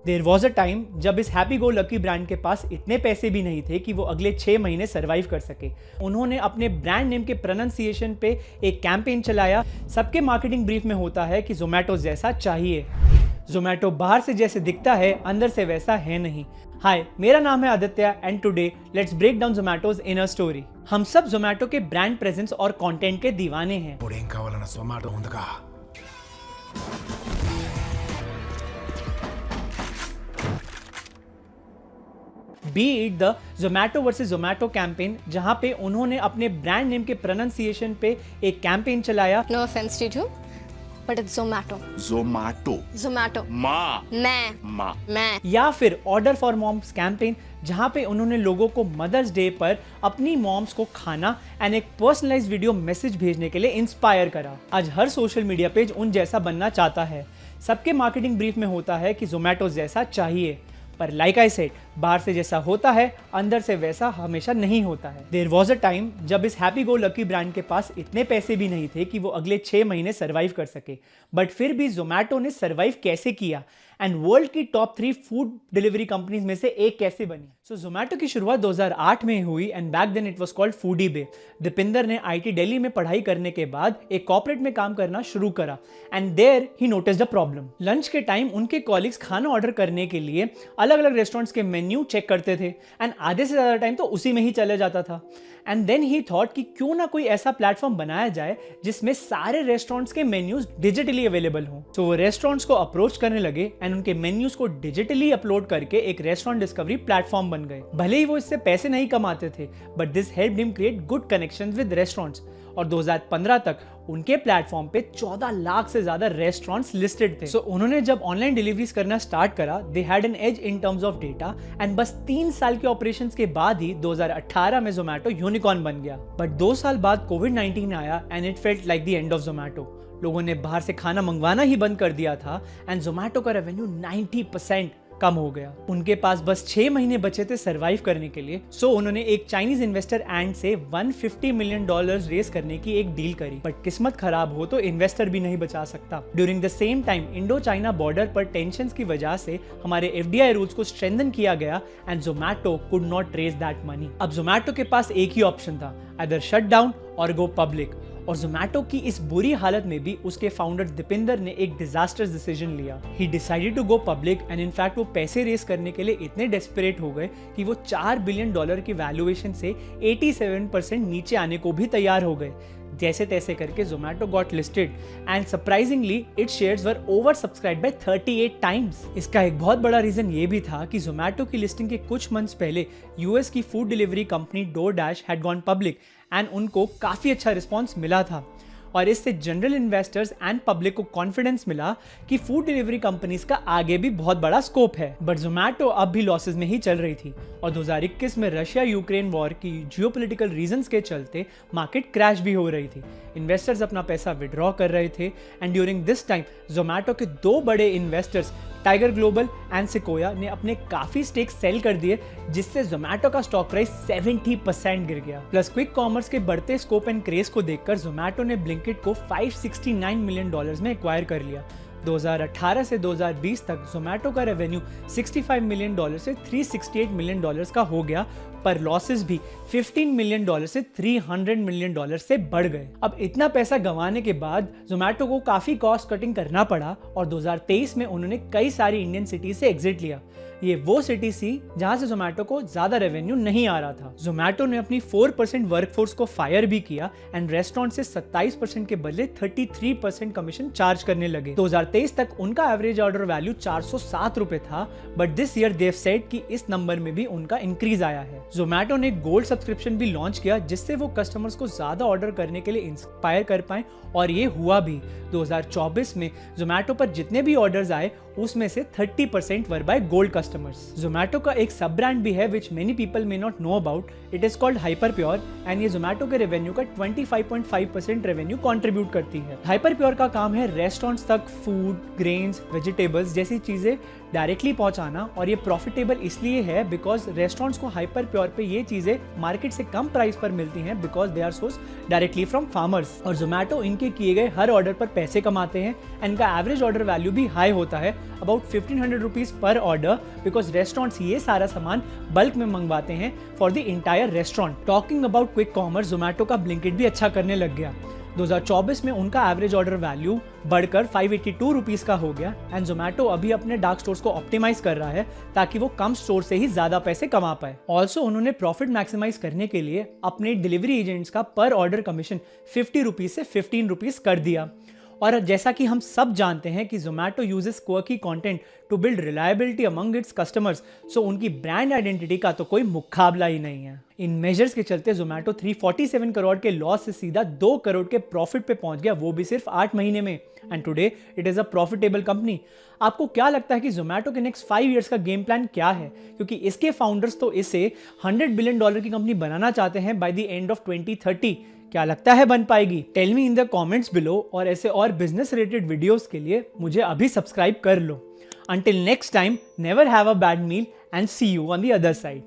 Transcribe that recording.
There was a time जब इस happy go lucky brand के पास इतने पैसे भी नहीं थे कि वो अगले 6 महीने सर्वाइव कर सके। उन्होंने अपने ब्रांड नेम के प्रोनाउंसिएशन पे एक कैंपेन चलाया। सबके मार्केटिंग ब्रीफ में होता है कि जोमेटो जैसा चाहिए। जोमेटो बाहर से जैसे दिखता है, अंदर से वैसा है नहीं। हाय, मेरा नाम है Aditya and today let's break down Zomato's inner story. हम सब जोमेटो के ब्रांड प्रेजेंस और कंटेंट के दीवाने हैं। B it the Zomato versus Zomato campaign, जहां पे उन्होंने अपने ब्रांड नेम के प्रोनाउंसिएशन पे एक कैंपेन चलाया। No offense to you, but it's Zomato. Zomato. मैं। या फिर ऑर्डर फॉर मॉम्स कैंपेन, जहां पे उन्होंने लोगों को मदर्स डे पर अपनी मॉम्स को खाना एंड एक पर्सनलाइज्ड वीडियो मैसेज भेजने के लिए इंस्पायर करा। आज हर सोशल मीडिया पेज उन जैसा बनना चाहता है। सबके मार्केटिंग ब्रीफ में होता है कि जोमेटो जैसा चाहिए, पर लाइक आई सेड, बाहर से जैसा होता है, अंदर से वैसा हमेशा नहीं होता है। देयर वॉज अ टाइम जब इस हैप्पी गो लकी ब्रांड के पास इतने पैसे भी नहीं थे कि वो अगले 6 महीने सर्वाइव कर सके। बट फिर भी जोमेटो ने सर्वाइव कैसे किया एंड वर्ल्ड की टॉप 3 फूड डिलीवरी कंपनीज में से एक कैसे बनी। सो जोमेटो की शुरुआत 2008 में हुई and back then it was called foodie bay. Deepinder ने आईटी दिल्ली में पढ़ाई करने के बाद एक कॉर्पोरेट में काम करना शुरू करा and there he noticed the problem. Lunch के टाइम उनके कॉलीग्स खाना ऑर्डर करने के लिए अलग अलग रेस्टोरेंट्स के मेन्यू चेक करते थे एंड आधे से ज्यादा टाइम तो उसी में ही चले जाता था। एंड देन ही थॉट कि क्यों ना कोई ऐसा प्लेटफॉर्म बनाया जाए जिसमें सारे रेस्टोरेंट्स के मेन्यूज डिजिटली अवेलेबल हों। तो वो रेस्टोरेंट्स को अप्रोच करने लगे एंड उनके मेन्यूज को डिजिटली अपलोड करके एक रेस्टोरेंट डिस्कवरी प्लेटफॉर्म बन गए। भले ही वो इससे पैसे नहीं कमाते थे, but this helped him create good connections with restaurants. और 2015 तक उनके प्लेटफॉर्म पे 14 लाख से ज्यादा रेस्टोरेंट्स लिस्टेड थे। सो उन्होंने जब ऑनलाइन डिलीवरीज करना स्टार्ट करा, they had an edge in terms of data and बस 3 साल के ऑपरेशंस के बाद ही 2018 में जोमेटो यूनिकॉर्न बन गया। बट 2 साल बाद कोविड-19 आया and it felt like the end of Zomato. लोगों ने बाहर से खाना मंगवाना ही बंद कर दिया था एंड जोमेटो का रेवेन्यू 90% कम हो गया। उनके पास बस 6 महीने बचे थे सरवाइव करने के लिए। सो उन्होंने एक चाइनीज इन्वेस्टर एंड से $150 मिलियन रेस करने की एक डील करी। बट किस्मत खराब हो तो इन्वेस्टर भी नहीं बचा सकता। During the same time Indo China border पर टेंशंस की वजह से हमारे FDI रूल्स को स्ट्रेंथन किया गया and Zomato could not raise that money. अब जोमेटो के पास एक ही ऑप्शन था, आइदर शट डाउन और गो पब्लिक। और जोमेटो की इस बुरी हालत में भी उसके फाउंडर दीपिंदर ने एक डिजास्टर्स डिसीजन लिया। He decided to go public and in fact वो पैसे रेस करने के लिए इतने डेस्परेट हो गए कि वो $4 बिलियन की वैल्यूएशन से 87% नीचे आने को भी तैयार हो गए। जैसे तैसे करके Zomato got listed and surprisingly its shares were over subscribed by 38 times. इसका एक बहुत बड़ा रीजन ये भी था कि जोमेटो की लिस्टिंग के कुछ मंथ्स पहले यूएस की food delivery company DoorDash had gone public and उनको काफी अच्छा रिस्पॉन्स मिला था। और इससे जनरल इन्वेस्टर्स एंड पब्लिक को कॉन्फिडेंस मिला कि फूड डिलीवरी कंपनीज का आगे भी बहुत बड़ा स्कोप है। बट जोमेटो अब भी लॉसेस में ही चल रही थी और 2021 में रशिया यूक्रेन वॉर की जियोपॉलिटिकल रीजंस के चलते मार्केट क्रैश भी हो रही थी। इन्वेस्टर्स अपना पैसा विड्रॉ कर रहे थे and during this time Zomato के 2 बड़े investors tiger global and sequoia ने अपने काफी स्टेक सेल कर दिए, जिससे जोमेटो का स्टॉक प्राइस 70% गिर गया। प्लस क्विक कॉमर्स के बढ़ते स्कोप एंड क्रेज को देखकर जोमेटो ने ब्लिंकिट को $569 मिलियन में एक्वायर कर लिया। 2018 से 2020 तक जोमेटो का रेवेन्यू $65 मिलियन से $368 मिलियन का हो गया, पर लॉसेस भी $15 मिलियन से $300 मिलियन से बढ़ गए। अब इतना पैसा गंवाने के बाद जोमेटो को काफी कॉस्ट कटिंग करना पड़ा और 2023 में उन्होंने कई सारी इंडियन सिटी से एग्जिट लिया। ये वो सिटी थी जहां से जोमेटो को ज्यादा रेवेन्यू नहीं आ रहा था। जोमेटो ने अपनी 4% वर्कफोर्स को फायर भी किया एंड रेस्टोरेंट से 27% के बदले 33% कमीशन चार्ज करने लगे। 2023 तक उनका एवरेज ऑर्डर वैल्यू 407 रुपए था, बट दिस ईयर देव सेड कि इस नंबर में भी उनका इंक्रीज आया है। जोमेटो ने गोल्ड सब्सक्रिप्शन भी लॉन्च किया, जिससे वो कस्टमर्स को ज्यादा ऑर्डर करने के लिए इंस्पायर कर पाए और ये हुआ भी। 2024 में जोमेटो पर जितने भी ऑर्डर्स आए उसमें से 30% वर बाय गोल्ड कस्टमर्स। जोमेटो का एक सब ब्रांड भी है विच many people may not know about. It is called hyper pure and ये जोमेटो के रेवेन्यू का 25.5% रेवेन्यू कंट्रीब्यूट करती है। हाइपर प्योर का काम है रेस्टोरेंट्स तक फूड, ग्रेन्स, वेजिटेबल्स जैसी चीजें डायरेक्टली पहुंचाना, और ये प्रॉफिटेबल इसलिए है बिकॉज रेस्टोरेंट्स को हाइपर प्योर पे ये चीज़ें मार्केट से कम प्राइस पर मिलती हैं because they are source directly from farmers. और जोमेटो इनके किए गए हर ऑर्डर पर पैसे कमाते हैं एंड इनका एवरेज ऑर्डर वैल्यू भी हाई होता है, अबाउट 1500 रुपीज़ पर ऑर्डर, बिकॉज रेस्टोरेंट्स ये सारा सामान बल्क में मंगवाते हैं for the entire restaurant. Talking about quick commerce, Zomato का ब्लिंकिट भी अच्छा करने लग गया। 2024 में उनका एवरेज ऑर्डर वैल्यू बढ़कर 582 रुपीज़ का हो गया एंड जोमेटो अभी अपने डार्क स्टोर्स को ऑप्टिमाइज कर रहा है ताकि वो कम स्टोर से ही ज़्यादा पैसे कमा पाए। ऑल्सो उन्होंने प्रॉफिट मैक्सिमाइज करने के लिए अपने डिलीवरी एजेंट्स का पर ऑर्डर कमीशन 50 रुपीज़ से 15 रुपीज़ कर दिया। और जैसा कि हम सब जानते हैं कि Zomato uses quirky content to build reliability among its customers, so उनकी ब्रांड आइडेंटिटी का तो कोई मुकाबला ही नहीं है। इन मेजर्स के चलते जोमेटो 347 करोड़ के लॉस से सीधा 2 करोड़ के प्रॉफिट पे पहुंच गया, वो भी सिर्फ 8 महीने में, and today it is a profitable company. आपको क्या लगता है कि जोमेटो के नेक्स्ट 5 ईयर्स का गेम प्लान क्या है? क्योंकि इसके फाउंडर्स तो इसे $100 बिलियन की कंपनी बनाना चाहते हैं बाय द एंड ऑफ 2030। क्या लगता है बन पाएगी? Tell me in the comments below, और ऐसे और बिजनेस रिलेटेड वीडियोस के लिए मुझे अभी सब्सक्राइब कर लो। Until next time, never have a bad meal and see you on the other side.